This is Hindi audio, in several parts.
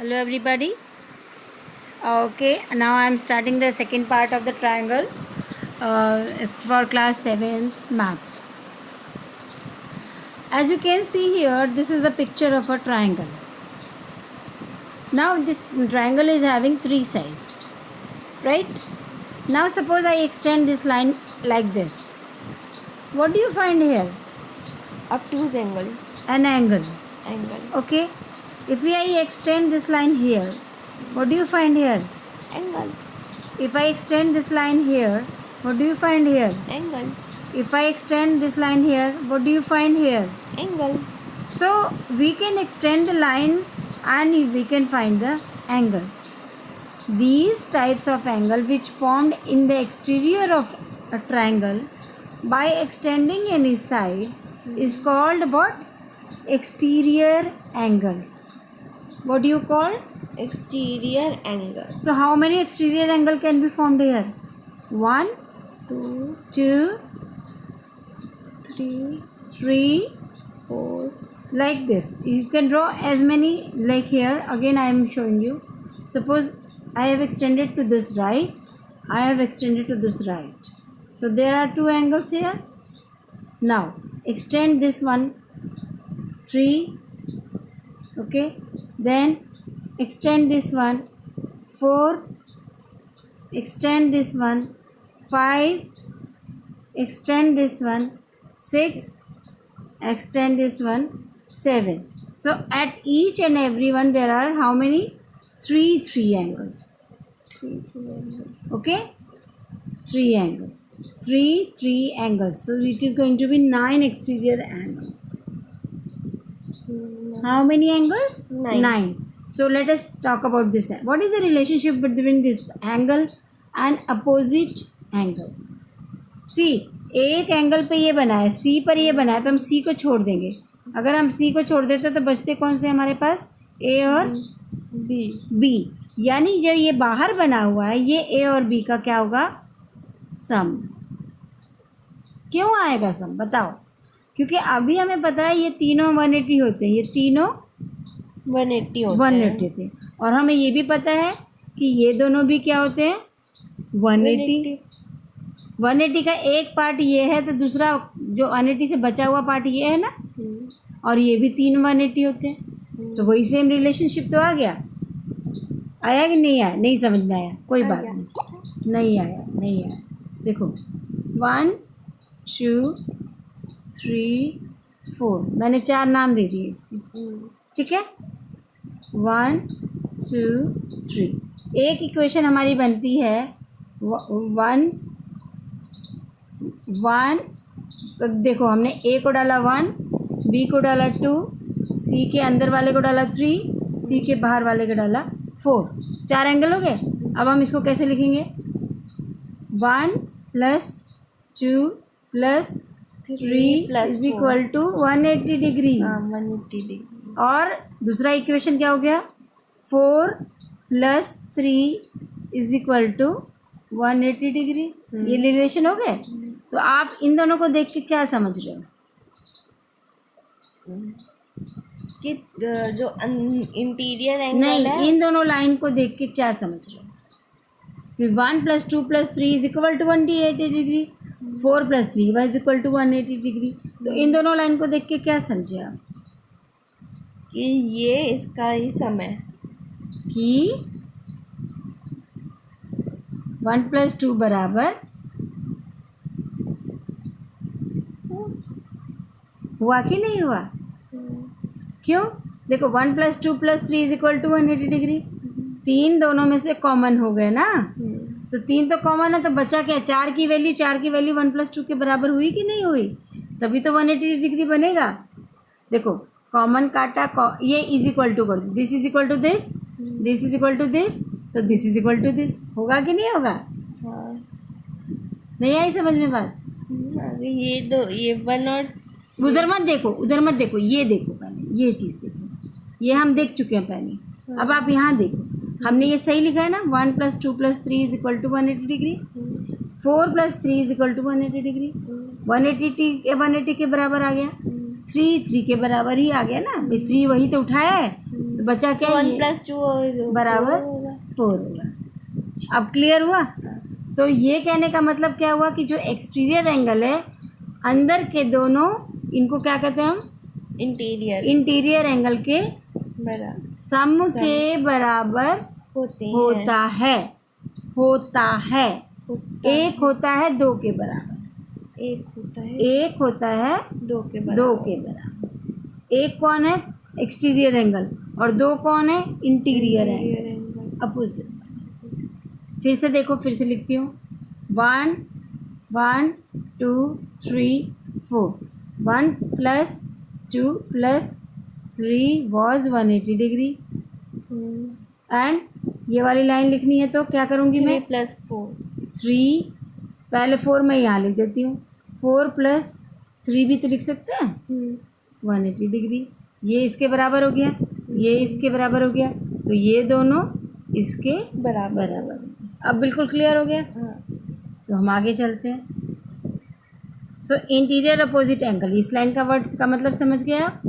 Hello everybody. Okay, now I am starting the second part of the triangle for class 7th maths. As you can see here, this is the picture of a triangle. Now this triangle is having three sides, right? Now suppose I extend this line like this. What do you find here? Obtuse angle. An angle. Angle. Okay. If I extend this line here, what do you find here? Angle. If I extend this line here, what do you find here? Angle. If I extend this line here, what do you find here? Angle. So we can extend the line and we can find the angle. These types of angle which formed in the exterior of a triangle by extending any side is called what? Exterior angles. What do you call? Exterior angle. So how many exterior angle can be formed here? 1, 2, 2, 3, 3, 4. like this. You can draw as many like here. Again I am showing you. Suppose I have extended to this right. I have extended to this right. So there are two angles here. Now extend this one 3. Okay. Then extend this one 4. Extend this one 5. Extend this one 6. Extend this one 7. So at each and every one there are how many? 3 angles. 3 angles. Okay? 3 angles. 3 angles. So it is going to be 9 exterior angles. How many angles? 9. So let us talk about this. What is the relationship between this angle and opposite angles? See, एक एंगल पे ये बना है, सी पर ये बना है, तो हम सी को छोड़ देंगे. अगर हम सी को छोड़ देते तो बचते कौन से हमारे पास? ए और बी. यानी जो ये बाहर बना हुआ है ये ए और बी का क्या होगा? सम. क्यों आएगा सम? बताओ. क्योंकि अभी हमें पता है ये तीनों 180 होते हैं. ये तीनों 180 होते 180 थे. और हमें ये भी पता है कि ये दोनों भी क्या होते हैं? 180. 180 का एक पार्ट ये है तो दूसरा जो 180 से बचा हुआ पार्ट ये है ना. और ये भी तीन 180 होते हैं. तो वही सेम रिलेशनशिप तो आ गया. आया कि नहीं आया? नहीं समझ में आया? कोई बात नहीं आया. देखो 1 2 3 4 मैंने 4 नाम दे दिए इसके. ठीक है. 1 2 3. एक इक्वेशन हमारी बनती है 1. देखो हमने ए को डाला 1, बी को डाला 2, सी के अंदर वाले को डाला 3, सी के बाहर वाले को डाला 4. 4 एंगल हो गए. अब हम इसको कैसे लिखेंगे? 1 + 2 + 3 is equal to 180 degree. 180 degree. और दूसरा इक्वेशन क्या हो गया? 4 + 3 इज इक्वल टू 180 डिग्री. ये रिलेशन हो गए. तो आप इन दोनों को देख के क्या समझ रहे हो? कि जो इंटीरियर एंगल नहीं, है इन दोनों लाइन को देख के क्या समझ रहे हो? कि 1 + 2 + 3 is equal to 180 degree. 4 + 3 is equal to 180 degree. तो इन दोनों लाइन को देख के क्या समझे आप? कि ये इसका ही सम है. कि 1 + 2 बराबर हुआ कि नहीं हुआ? क्यों? देखो 1 + 2 + 3 इज इक्वल टू 180 डिग्री. 3 दोनों में से कॉमन हो गए ना. तो 3 तो कॉमन है तो बचा क्या? 4 की वैल्यू 1 + 2 के बराबर हुई कि नहीं हुई? तभी तो 180 डिग्री बनेगा. देखो कॉमन काटा, ये is equal to this is equal to this, this is equal to this, तो this is equal to this. होगा कि नहीं होगा? हाँ. नहीं आई समझ में बात? ये दो, ये 1 और उधर मत देखो, ये देखो पहले, ये चीज़ देखो. ये हम देख चुके हैं पहले. अब आप यहाँ देखो, हमने ये सही लिखा है ना. 1 + 2 + 3 is equal to 180 degree. 4 + 3 is equal to 180 degree. 180 के बराबर आ गया. 3 के बराबर ही आ गया ना. भाई 3 वही तो उठाया है. तो बचा क्या? 1 ये प्लस 2 बराबर 4 होगा। अब क्लियर हुआ? तो ये कहने का मतलब क्या हुआ कि जो एक्सटीरियर एंगल है, अंदर के दोनों, इनको क्या कहते हैं हम? इंटीरियर एंगल के बराबर सम के बराबर होते हैं। होता है। एक होता है 2 के बराबर, एक होता है एक होता है 2 के 2 बराबर। के बराबर। एक कौन है? Exterior angle. और 2 कौन है? Interior interior angle, angle. Opposite. फिर से देखो, फिर से लिखती हूँ। 1 1 2 3 4। 1 plus 2 plus 3 was 180 degree. And ये वाली लाइन लिखनी है तो क्या करूँगी मैं? 3 प्लस 4। 3, पहले 4 मैं यहाँ लिख देती हूँ। 4 प्लस 3 भी तो लिख सकते हैं, 180 डिग्री। ये इसके बराबर हो गया, ये इसके बराबर हो गया, तो ये दोनों इसके बराबर। अब बिल्कुल क्लियर हो गया। हाँ। तो हम आगे चलते हैं। सो इंटीरियर अपोजिट एंगल, इस लाइन का वर्ड का मतलब समझ गए आप?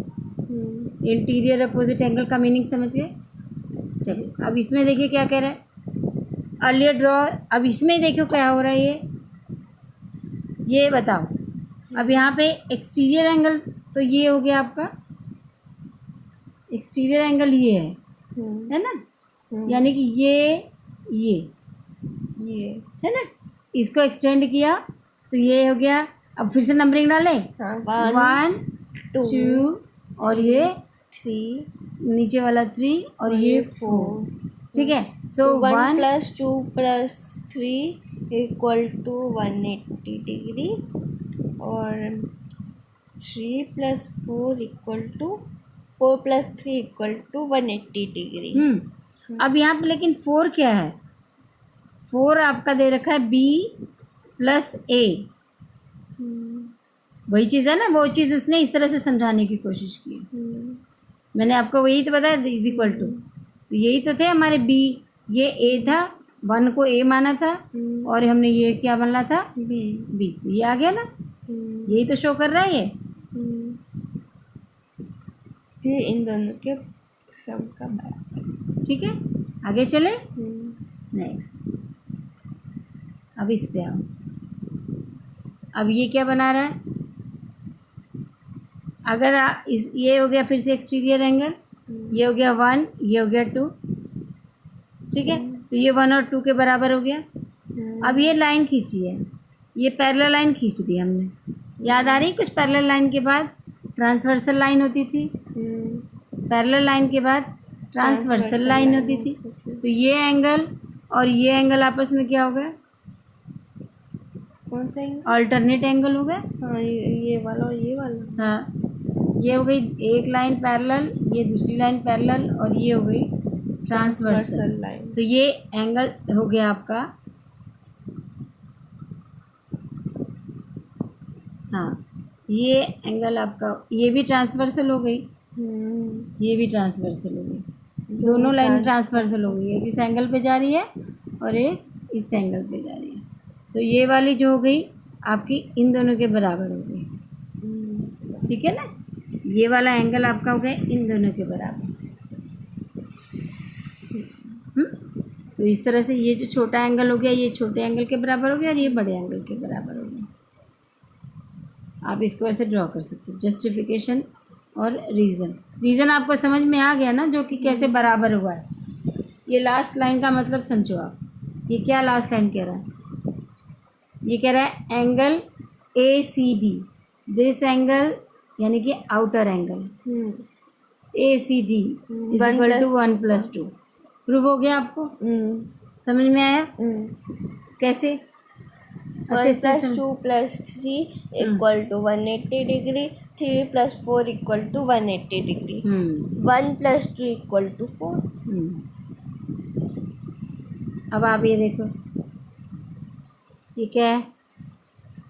इंटीरियर अपोजिट एंगल का मीनिंग समझ गए? चलिए अब इसमें देखिए क्या कह रहा है। अर्लियर ड्रॉ, अब इसमें देखो क्या हो रहा है, ये बताओ। अब यहाँ पे एक्सटीरियर एंगल, तो ये हो गया आपका एक्सटीरियर एंगल, ये है ना? यानी कि ये है ना? इसको एक्सटेंड किया तो ये हो गया। अब फिर से नंबरिंग डालें। 1 2 और ये 3 नीचे वाला 3 और ये 4। ठीक है। So 1 plus 2 plus 3 equal to 180 degree और 3 plus 4 equal to 4 plus 3 equal to 180 degree. अब यहाँ पे लेकिन 4 क्या है? 4 आपका दे रखा है B प्लस A। वही चीज़ है ना, वो चीज़ उसने इस तरह से समझाने की कोशिश की है। मैंने आपको वही तो बताया, इज इक्वल टू, तो यही तो थे हमारे B। ये A था, 1 को A माना था और हमने ये क्या माना था? B। तो ये आ गया ना, यही तो शो कर रहा है ये इन दोनों के सम का बराबर। ठीक है, आगे चले। नेक्स्ट, अब इस पे आओ। अब ये क्या बना रहा है? अगर ये हो गया फिर से एक्सटीरियर एंगल, ये हो गया 1, ये हो गया 2। ठीक है, तो ये 1 और 2 के बराबर हो गया। अब ये लाइन खींची है, ये पैरेलल लाइन खींच दी हमने। याद आ रही? कुछ पैरेलल लाइन के बाद ट्रांसवर्सल लाइन होती थी, पैरेलल लाइन के बाद ट्रांसवर्सल लाइन होती थी। तो ये एंगल और ये एंगल आपस में क्या हो गया? कौन सा एंगल? अल्टरनेट एंगल हो गया। हाँ, ये वाला और ये वाला। हाँ, ये हो गई एक लाइन पैरेलल, ये दूसरी लाइन पैरेलल और ये हो गई ट्रांसवर्सल लाइन। तो ये एंगल हो गया आपका, हाँ, ये एंगल आपका, ये भी ट्रांसवर्सल हो गई, ये भी ट्रांसवर्सल हो गई। दोनों लाइन ट्रांसवर्सल हो गई, एक इस एंगल पे जा रही है और एक इस एंगल पे जा रही है। तो ये वाली जो हो गई आपकी इन दोनों के बराबर हो गई। ठीक है ना, ये वाला एंगल आपका हो गया इन दोनों के बराबर। तो इस तरह से ये जो छोटा एंगल हो गया, ये छोटे एंगल के बराबर हो गया और ये बड़े एंगल के बराबर हो गया। आप इसको ऐसे ड्रॉ कर सकते हो। जस्टिफिकेशन और रीज़न आपको समझ में आ गया ना, जो कि कैसे बराबर हुआ है। ये लास्ट लाइन का मतलब समझो आप। ये क्या लास्ट लाइन कह रहा है? ये कह रहा है एंगल ACD, दिस एंगल यानी कि outer angle ACD is equal to 1 plus 2। Prove हो गया आपको? समझ में आया? कैसे? 1 plus 2 plus 3 equal to 180 degree, 3 plus 4 equal to 180 degree, 1 plus 2 equal to 4। अब आप ये देखो, ये क्या है?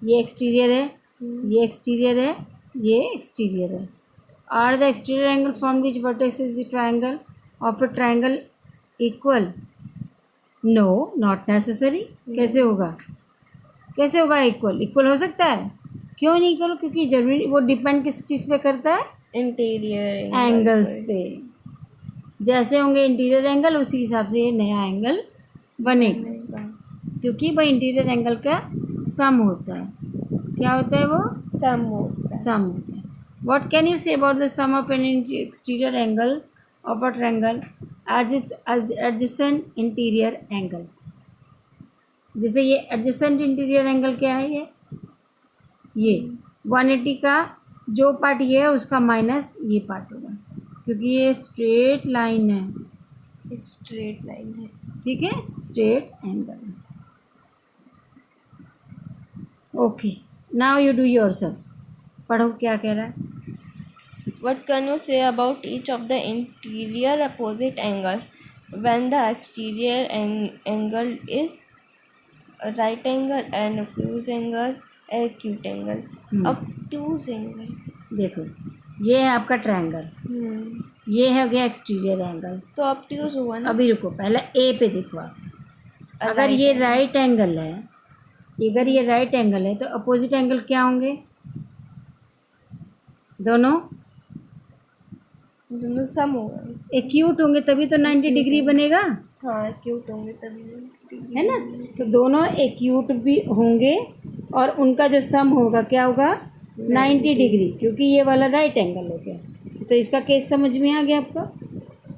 ये एक्सटीरियर है, ये एक्सटीरियर है, ये एक्सटीरियर है। Are the exterior angle from which vertex is the triangle of a triangle equal? No, not necessary. कैसे होगा? कैसे होगा इक्वल? इक्वल हो सकता है? क्यों नहीं इक्वल? क्योंकि जरूरी, वो डिपेंड किस चीज़ पे करता है? इंटीरियर एंगल्स पे। जैसे होंगे इंटीरियर एंगल उसी हिसाब से ये नया एंगल बनेगा, क्योंकि वह इंटीरियर एंगल का सम होता है। क्या होता है वो? सम होता है। सम होता है। What can you say about the sum of an exterior angle of a triangle adjacent interior angle? जैसे ये एडजेसेंट इंटीरियर एंगल क्या है? ये 180 का जो पार्ट ये है उसका माइनस ये पार्ट होगा, क्योंकि ये स्ट्रेट लाइन है। स्ट्रेट लाइन है। ठीक है, straight angle. Okay, now you do yourself. पढ़ो क्या कह रहा है। What can you say about each of the interior opposite angles when the exterior angle is a right angle and obtuse angle, acute angle, obtuse angle? देखो, ये है आपका ट्रायंगल, ये है हो गया एक्सटीरियर एंगल। तो obtuse हुआ ना। अभी रुको, पहले ए पे देखो आप। अगर ये राइट एंगल है, अगर ये राइट एंगल है तो अपोजिट एंगल क्या होंगे? दोनों सम होगा। एक्यूट होंगे तभी तो 90 डिग्री बनेगा, हाँ, एक्यूट होंगे तभी, है ना। तो दोनों एक्यूट भी होंगे और उनका जो सम होगा क्या होगा? 90 डिग्री, क्योंकि ये वाला राइट एंगल हो गया। तो इसका केस समझ में आ गया आपका।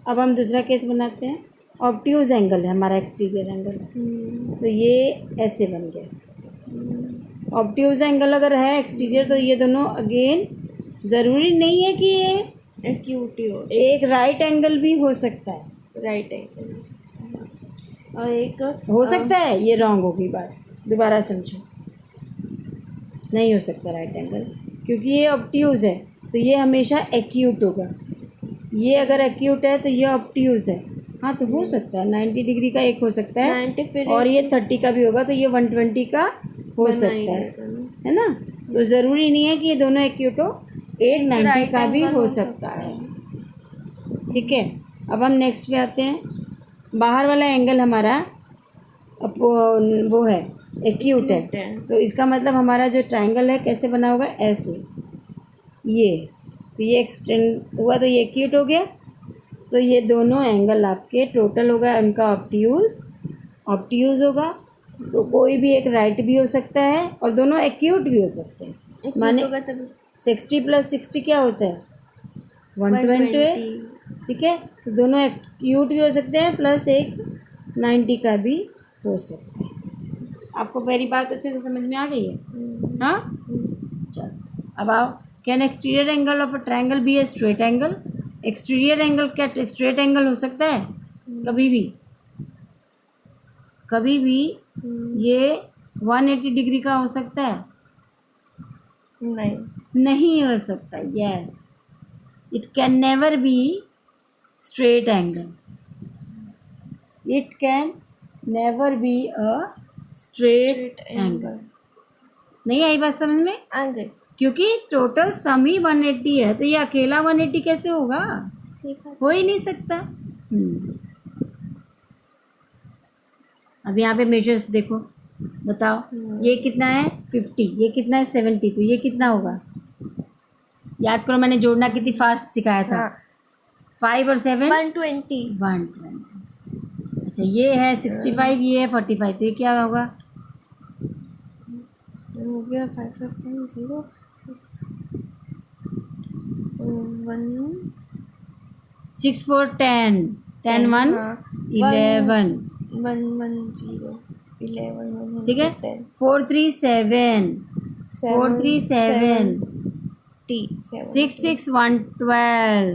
अब हम दूसरा केस बनाते हैं। ऑब्ट्यूज एंगल है हमारा एक्सटीरियर एंगल, तो ये ऐसे बन गया। ऑब्ट्यूज एंगल अगर है एक्सटीरियर तो ये दोनों अगेन ज़रूरी नहीं है कि ये एक्यूट हो, एक राइट एंगल भी हो सकता है, राइट एंगल हो सकता है, और एक हो सकता है। ये रॉन्ग होगी बात, दोबारा समझो। नहीं हो सकता राइट एंगल, क्योंकि ये ऑब्ट्यूज है तो ये हमेशा एक्यूट होगा। ये अगर एक्यूट है तो ये ऑब्ट्यूज है। हाँ, तो हो सकता है 90 डिग्री का एक हो सकता है, 90 फिर और ये 30 का भी होगा तो ये 120 का हो सकता है ना। तो ज़रूरी नहीं है कि ये दोनों एक्यूट हो, एक 90 का भी हो सकता है। ठीक है, अब हम नेक्स्ट पे आते हैं। बाहर वाला एंगल हमारा वो है एक्यूट है, तो इसका मतलब हमारा जो ट्रायंगल है कैसे बना होगा? ऐसे। ये तो ये एक्सटेंड हुआ तो ये एक्यूट हो गया, तो ये दोनों एंगल आपके टोटल होगा उनका ऑब्ट्यूज होगा। तो कोई भी एक राइट भी हो सकता है और दोनों एक्यूट भी हो सकते हैं। माने 60 + 60 क्या होता है? 120। ठीक है, तो दोनों एक्यूट भी हो सकते हैं प्लस एक 90 का भी हो सकता है। आपको मेरी बात अच्छे से समझ में आ गई है? हाँ, चलो अब आओ। Can exterior angle of a triangle be a straight angle? Exterior angle क्या स्ट्रेट एंगल हो सकता है? कभी भी, कभी भी ये 180 डिग्री का हो सकता है? नहीं हो सकता। Yes, it can never be straight angle. It can never be a straight angle. नहीं आई बात समझ में? आ गए, क्योंकि टोटल सम ही 180 है, तो ये अकेला 180 कैसे होगा? हो ही नहीं सकता। अब यहाँ पे मेजर्स देखो, बताओ। ये कितना है? 50। ये कितना है? 70। तो ये कितना होगा? याद करो, मैंने जोड़ना कितनी फास्ट सिखाया था। 5 और 7 120। अच्छा, ये है 65, ये है 45, तो ये क्या होगा? हो गया 5 15 0 6 1 6 4 10 10 1 11 1 1 0 11 ठीक है। 4 3 7 4 3 7 6 6 1 12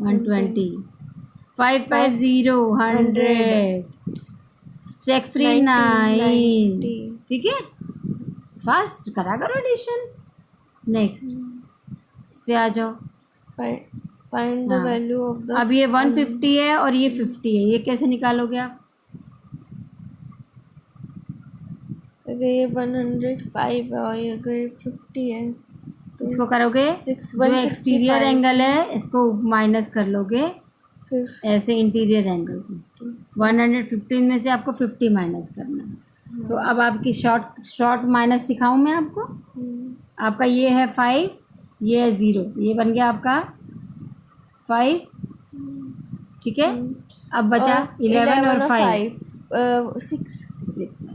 120 5 5 0 100 6 3 9। ठीक है, फास्ट करा करो एडिशन। नेक्स्ट इस पे आ जाओ। Find the value of the. अब ये 150 है और ये 50 है, ये कैसे निकालोगे आप? अगर ये 105 और अगर 50 है तो इसको करोगे, जो एक्सटीरियर एंगल है इसको माइनस कर लोगे ऐसे इंटीरियर एंगल को। 115 में से आपको 50 माइनस करना है। तो अब आपकी शॉर्ट माइनस सिखाऊं मैं आपको। आपका ये है 5, ये है 0, तो ये बन गया आपका 5 ठीक है, अब बचा 11 और 5, 6 6।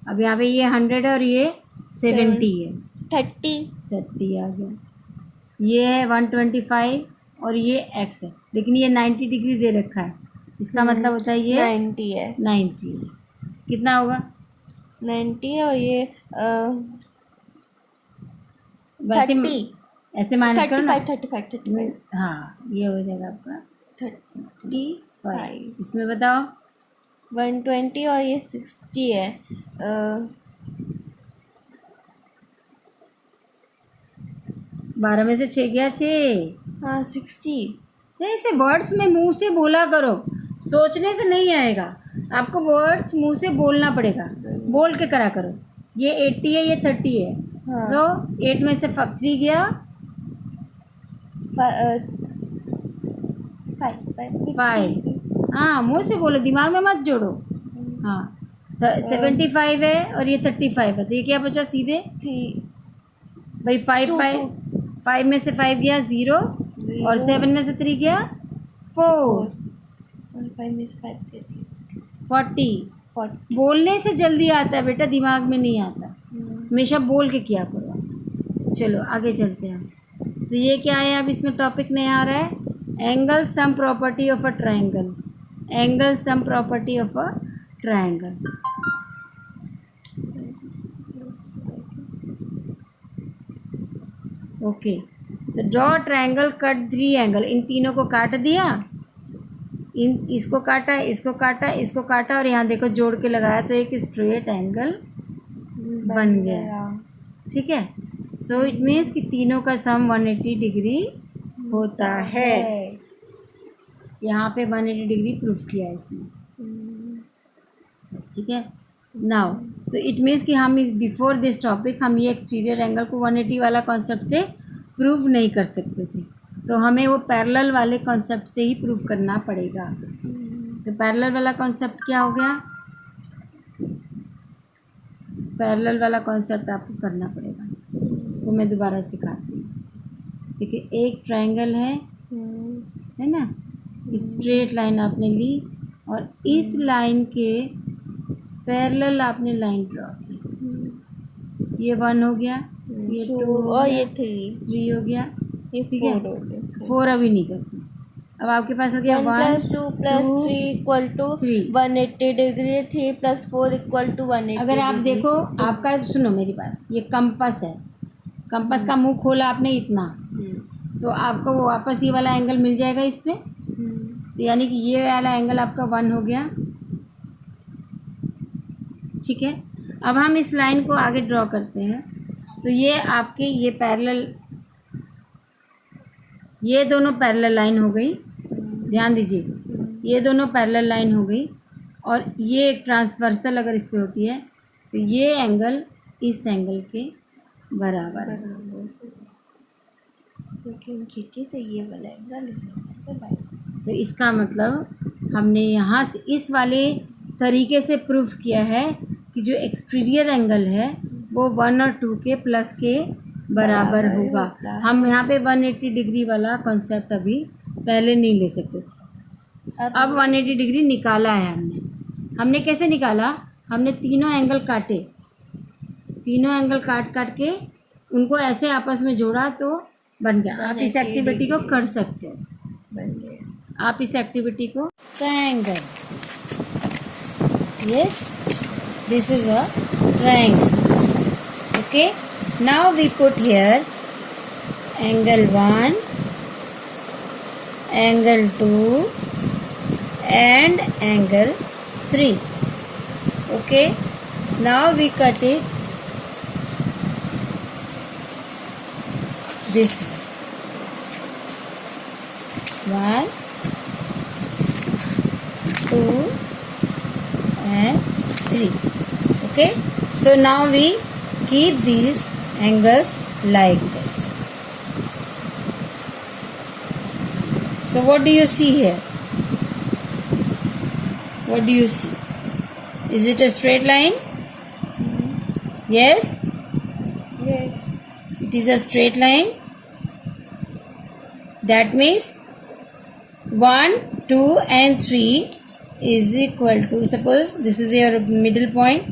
अब यहाँ पे ये 100 है और ये 70 है, 30 आ गया। ये है 125 और ये x है, लेकिन ये 90 डिग्री दे रखा है, इसका मतलब होता है ये 90 है, 90 है। कितना होगा? 90 और ये वैसे 30, ऐसे माइनस करो ना। 35। हाँ, ये हो जाएगा आपका 35। इसमें बताओ 120 और ये 60 है। 12 में से 6 गया 6। हाँ 60। नहीं, इसे वर्ड्स में मुंह से बोला करो, सोचने से नहीं आएगा, आपको वर्ड्स मुंह से बोलना पड़ेगा, बोल के करा करो। ये 80 है, ये 30 है। हाँ। सो 8 में से 3 गया 5। हाँ, मुंह से बोलो, दिमाग में मत जोड़ो। हाँ, 75 है और ये 35 है, तो ये क्या बचा सीधे भाई 5 में से 5 गया 0 और 7 में से 3 गया 4। 5 में से 5 कैसे? 40। बोलने से जल्दी आता है बेटा, दिमाग में नहीं आता, हमेशा बोल के किया करो। चलो आगे चलते हैं। तो ये क्या है, अब इसमें टॉपिक नहीं आ रहा है, angle sum property of a triangle. Angle sum property of a triangle. Okay, so draw triangle cut 3 angle. इन तीनों को काट दिया, इसको काटा, इसको काटा, इसको काटा और यहाँ देखो जोड़ के लगाया तो एक स्ट्रेट एंगल बन गया। ठीक है, सो इट मीन्स कि तीनों का सम 180 डिग्री होता है। यहाँ पे 180 डिग्री प्रूफ किया है इसने। ठीक है, नाउ तो इट मीन्स कि हम इस बिफोर दिस टॉपिक हम ये एक्सटीरियर एंगल को 180 वाला कॉन्सेप्ट से प्रूव नहीं कर सकते थे, तो हमें वो पैरेलल वाले कॉन्सेप्ट से ही प्रूव करना पड़ेगा। तो पैरेलल वाला कॉन्सेप्ट क्या हो गया? पैरेलल वाला कॉन्सेप्ट आपको करना पड़ेगा, इसको मैं दोबारा सिखाती हूँ। देखिए, एक ट्रायंगल है ना, स्ट्रेट लाइन आपने ली और इस लाइन के पैरेलल आपने लाइन ड्रॉ की। ये 1 हो गया, ये 2 और ये 3 हो गया, ये ठीक है। 4 हो गया। 4 अभी नहीं करते, अब आपके पास हो गया 1 + 2 + 3 equal to 180 degree. 3 + 4 equal to 180। अगर आप देखो, आपका सुनो मेरी बात, ये कंपास है, कंपास का मुंह खोला आपने इतना, तो आपको वो वापस ये वाला एंगल मिल जाएगा इस पे, तो यानी कि ये वाला एंगल आपका 1 हो गया। ठीक है, अब हम इस लाइन को आगे ड्रॉ करते हैं। तो ये आपके ये पैरेलल, ये दोनों पैरेलल लाइन हो गई, ध्यान दीजिए, ये दोनों पैरेलल लाइन हो गई, और ये एक ट्रांसवर्सल अगर इस पे होती है तो ये एंगल इस एंगल के बराबर है। खींची तो ये वाला एंगल इस एंगल पे। तो इसका मतलब हमने यहाँ से इस वाले तरीके से प्रूफ किया है कि जो एक्सटीरियर एंगल है वो 1 और 2 के प्लस के बराबर होगा। हम यहाँ पे 180 डिग्री वाला कॉन्सेप्ट अभी पहले नहीं ले सकते थे, अब 180 डिग्री निकाला है हमने कैसे निकाला? हमने तीनों एंगल काटे, तीनों एंगल काट के उनको ऐसे आपस में जोड़ा तो बन गया। आप इस एक्टिविटी को कर सकते हो, बन गया। आप इस एक्टिविटी को triangle, yes, this is a triangle. Okay, now we put here angle 1, angle 2 and angle 3. Okay, now we cut it this way. 1, 2 and 3. Okay, so now we keep these angles like this. So what do you see here? What do you see? Is it a straight line? Yes, Yes. it is a straight line. That means 1, 2 and 3 is equal to, suppose this is your middle point.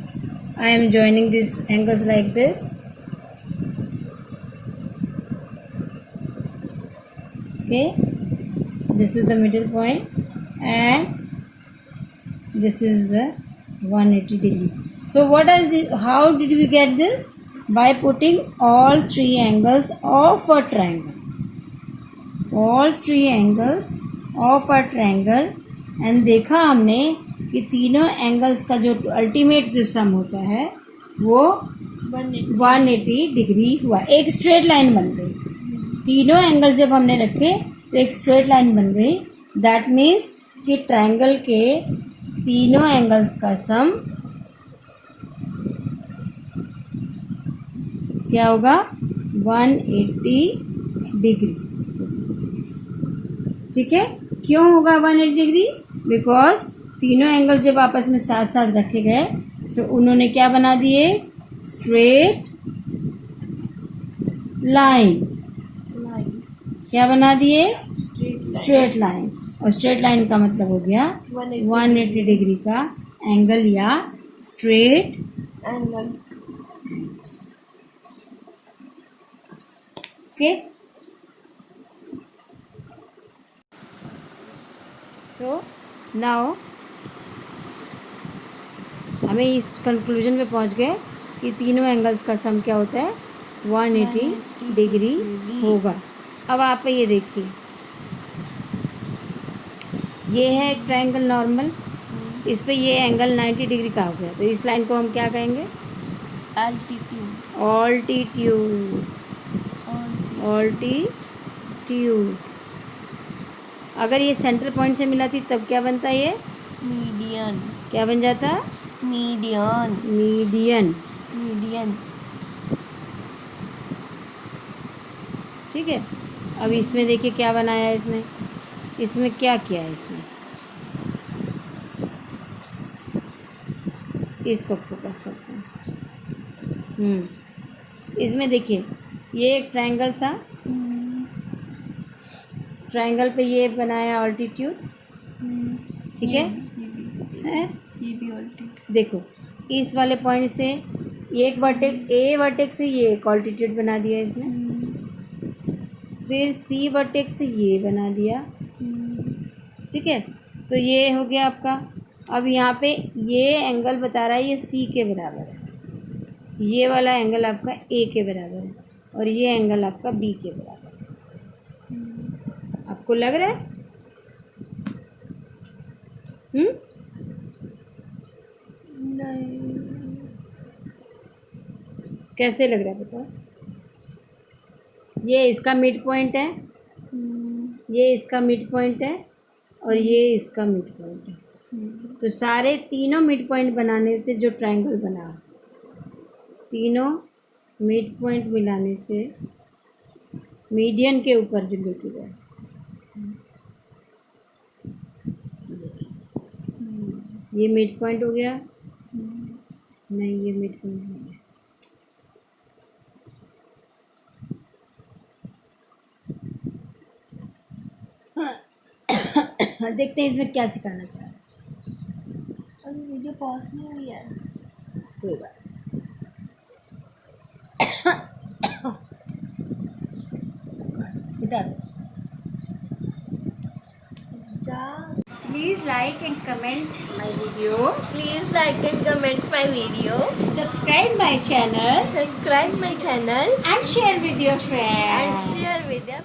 I am joining these angles like this. Okay, this is the middle point and this is the 180 degree. So what is the, how did we get this? By putting all three angles of a triangle. All three angles of a triangle, and देखा हमने कि तीनों एंगल्स का जो अल्टीमेट जो सम होता है वो 180 डिग्री हुआ. एक स्ट्रेट लाइन बन गई. तीनों एंगल जब हमने रखे तो एक स्ट्रेट लाइन बन गई. दैट मीन्स कि ट्रायंगल के तीनों एंगल्स का सम क्या होगा? 180 डिग्री. ठीक है. क्यों होगा 180 डिग्री? बिकॉज तीनों एंगल जब आपस में साथ साथ रखे गए तो उन्होंने क्या बना दिए? Straight line. क्या बना दिए? Straight line. और स्ट्रेट लाइन का मतलब हो गया 180 डिग्री का एंगल या straight angle. Okay. So now हमें इस कंक्लूजन पे पहुंच गए कि तीनों एंगल्स का सम क्या होता है? 180 डिग्री होगा. अब आप ये देखिए, ये है एक ट्रायंगल नॉर्मल. इस पे ये एंगल 90 डिग्री का हो गया. तो इस लाइन को हम क्या कहेंगे? एल्टीट्यूड. ऑल्टीट्यूड. ऑल्टीट्यूड. अगर ये सेंटर पॉइंट से मिलाती तब क्या बनता? ये मीडियन. क्या बन जाता? मीडियन. मीडियन. मीडियन. ठीक है. अब इसमें देखिए क्या बनाया है इसने. इसमें क्या किया है इसने? इसको फोकस करते हैं. इसमें देखिए ये एक ट्रायंगल था. ट्रायंगल पे ये बनाया ऑल्टीट्यूड. ठीक है. ये भी ऑल्टीट्यूड. देखो इस वाले पॉइंट से एक वर्टेक्स, ए वर्टेक्स से ये एक ऑल्टीट्यूड बना दिया इसने. फिर सी वर्टेक्स से ये बना दिया. ठीक है. तो ये हो गया आपका. अब यहाँ पे ये एंगल बता रहा है ये सी के बराबर है. ये वाला एंगल आपका ए के बराबर है और ये एंगल आपका बी के बराबर है. आपको लग रहा है? नहीं. कैसे लग रहा है बताओ? ये इसका मिड पॉइंट है, ये इसका मिड पॉइंट है और ये इसका मिड पॉइंट है. तो सारे तीनों मिड पॉइंट बनाने से जो ट्रायंगल बना, तीनों मिड पॉइंट मिलाने से मीडियन के ऊपर जो लेके गए. ये मिड पॉइंट हो गया. नहीं ये मिड पॉइंट हो गया. देखते हैं इसमें क्या सिखाना चाह रहा है. अभी वीडियो पॉज नहीं हुई है. कोई बात हटा दो. Please like and comment my video. Please like and comment my video. Subscribe my channel Subscribe my channel and share with your friends. and share with your